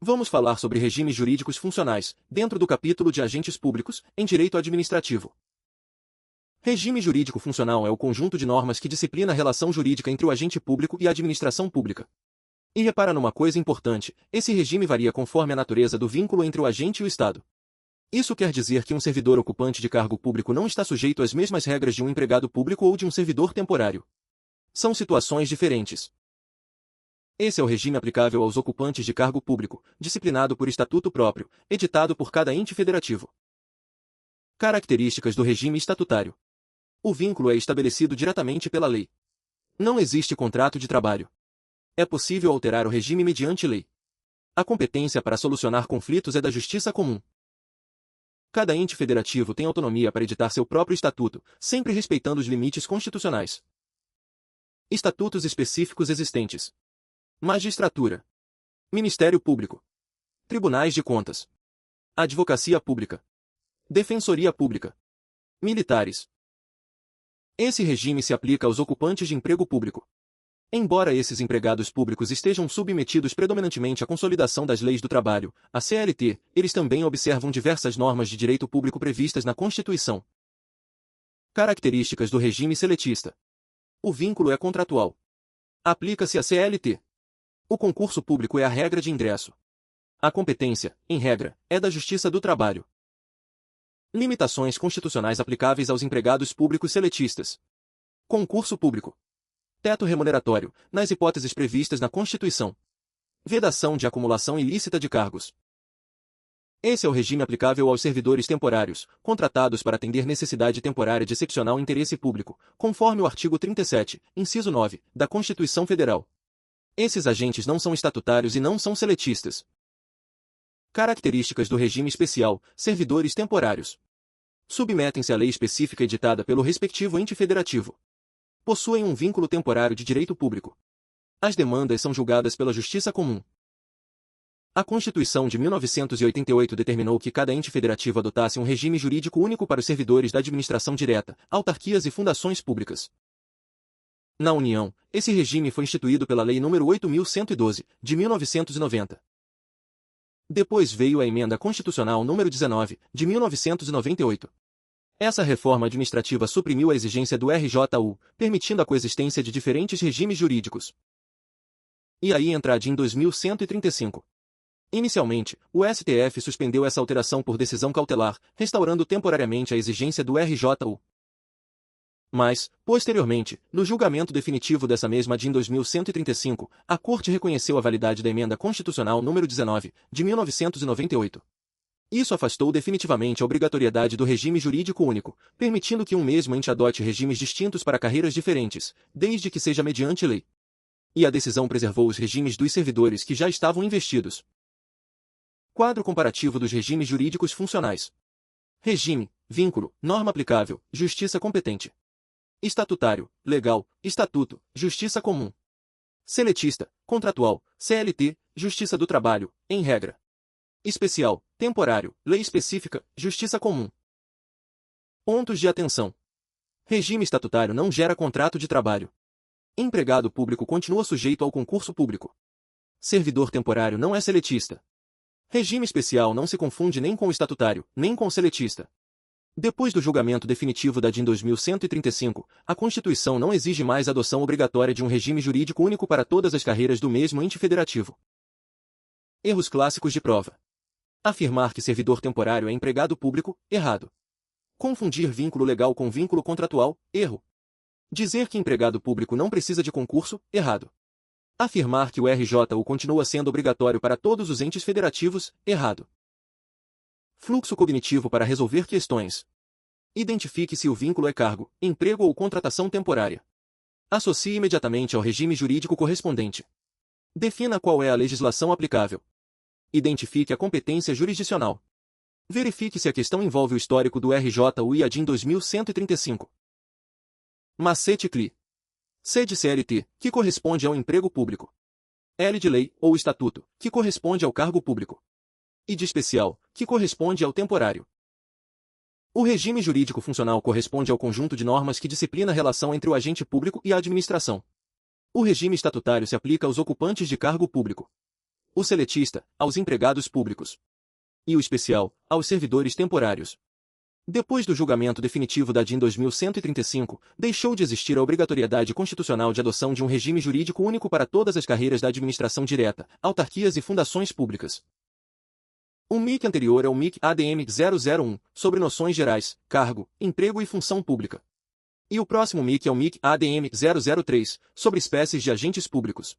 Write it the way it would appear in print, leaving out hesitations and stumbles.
Vamos falar sobre regimes jurídicos funcionais, dentro do capítulo de agentes públicos, em direito administrativo. Regime jurídico funcional é o conjunto de normas que disciplina a relação jurídica entre o agente público e a administração pública. E repara numa coisa importante, esse regime varia conforme a natureza do vínculo entre o agente e o Estado. Isso quer dizer que um servidor ocupante de cargo público não está sujeito às mesmas regras de um empregado público ou de um servidor temporário. São situações diferentes. Esse é o regime aplicável aos ocupantes de cargo público, disciplinado por estatuto próprio, editado por cada ente federativo. Características do regime estatutário. O vínculo é estabelecido diretamente pela lei. Não existe contrato de trabalho. É possível alterar o regime mediante lei. A competência para solucionar conflitos é da Justiça Comum. Cada ente federativo tem autonomia para editar seu próprio estatuto, sempre respeitando os limites constitucionais. Estatutos específicos existentes. Magistratura. Ministério Público. Tribunais de Contas. Advocacia Pública. Defensoria Pública. Militares. Esse regime se aplica aos ocupantes de emprego público. Embora esses empregados públicos estejam submetidos predominantemente à consolidação das leis do trabalho, a CLT, eles também observam diversas normas de direito público previstas na Constituição. Características do regime seletista. O vínculo é contratual. Aplica-se a CLT. O concurso público é a regra de ingresso. A competência, em regra, é da Justiça do Trabalho. Limitações constitucionais aplicáveis aos empregados públicos seletistas. Concurso público. Teto remuneratório, nas hipóteses previstas na Constituição. Vedação de acumulação ilícita de cargos. Esse é o regime aplicável aos servidores temporários, contratados para atender necessidade temporária de excepcional interesse público, conforme o artigo 37, inciso 9, da Constituição Federal. Esses agentes não são estatutários e não são seletistas. Características do regime especial, servidores temporários. Submetem-se à lei específica editada pelo respectivo ente federativo. Possuem um vínculo temporário de direito público. As demandas são julgadas pela Justiça Comum. A Constituição de 1988 determinou que cada ente federativo adotasse um regime jurídico único para os servidores da administração direta, autarquias e fundações públicas. Na União, esse regime foi instituído pela Lei nº 8.112, de 1990. Depois veio a Emenda Constitucional nº 19, de 1998. Essa reforma administrativa suprimiu a exigência do RJU, permitindo a coexistência de diferentes regimes jurídicos. E aí entra a DIN 2135. Inicialmente, o STF suspendeu essa alteração por decisão cautelar, restaurando temporariamente a exigência do RJU. Mas, posteriormente, no julgamento definitivo dessa mesma DIN 2135, a Corte reconheceu a validade da Emenda Constitucional nº 19, de 1998. Isso afastou definitivamente a obrigatoriedade do regime jurídico único, permitindo que um mesmo ente adote regimes distintos para carreiras diferentes, desde que seja mediante lei. E a decisão preservou os regimes dos servidores que já estavam investidos. Quadro comparativo dos regimes jurídicos funcionais. Regime, vínculo, norma aplicável, justiça competente. Estatutário, legal, estatuto, justiça comum. Seletista, contratual, CLT, justiça do trabalho, em regra. Especial, temporário, lei específica, justiça comum. Pontos de atenção. Regime estatutário não gera contrato de trabalho. Empregado público continua sujeito ao concurso público. Servidor temporário não é seletista. Regime especial não se confunde nem com o estatutário, nem com o seletista. Depois do julgamento definitivo da DIN 2135, a Constituição não exige mais a adoção obrigatória de um regime jurídico único para todas as carreiras do mesmo ente federativo. Erros clássicos de prova. Afirmar que servidor temporário é empregado público, errado. Confundir vínculo legal com vínculo contratual, erro. Dizer que empregado público não precisa de concurso, errado. Afirmar que o RJU continua sendo obrigatório para todos os entes federativos, errado. Fluxo cognitivo para resolver questões. Identifique se o vínculo é cargo, emprego ou contratação temporária. Associe imediatamente ao regime jurídico correspondente. Defina qual é a legislação aplicável. Identifique a competência jurisdicional. Verifique se a questão envolve o histórico do RJU e a DIN 2135. Macete CLI. C de CLT, que corresponde ao emprego público. L de lei, ou estatuto, que corresponde ao cargo público. E de especial, que corresponde ao temporário. O regime jurídico funcional corresponde ao conjunto de normas que disciplina a relação entre o agente público e a administração. O regime estatutário se aplica aos ocupantes de cargo público. o seletista, aos empregados públicos, e o especial, aos servidores temporários. Depois do julgamento definitivo da DIN 2135, deixou de existir a obrigatoriedade constitucional de adoção de um regime jurídico único para todas as carreiras da administração direta, autarquias e fundações públicas. O MIC anterior é o MIC ADM 001, sobre noções gerais, cargo, emprego e função pública. E o próximo MIC é o MIC ADM 003, sobre espécies de agentes públicos.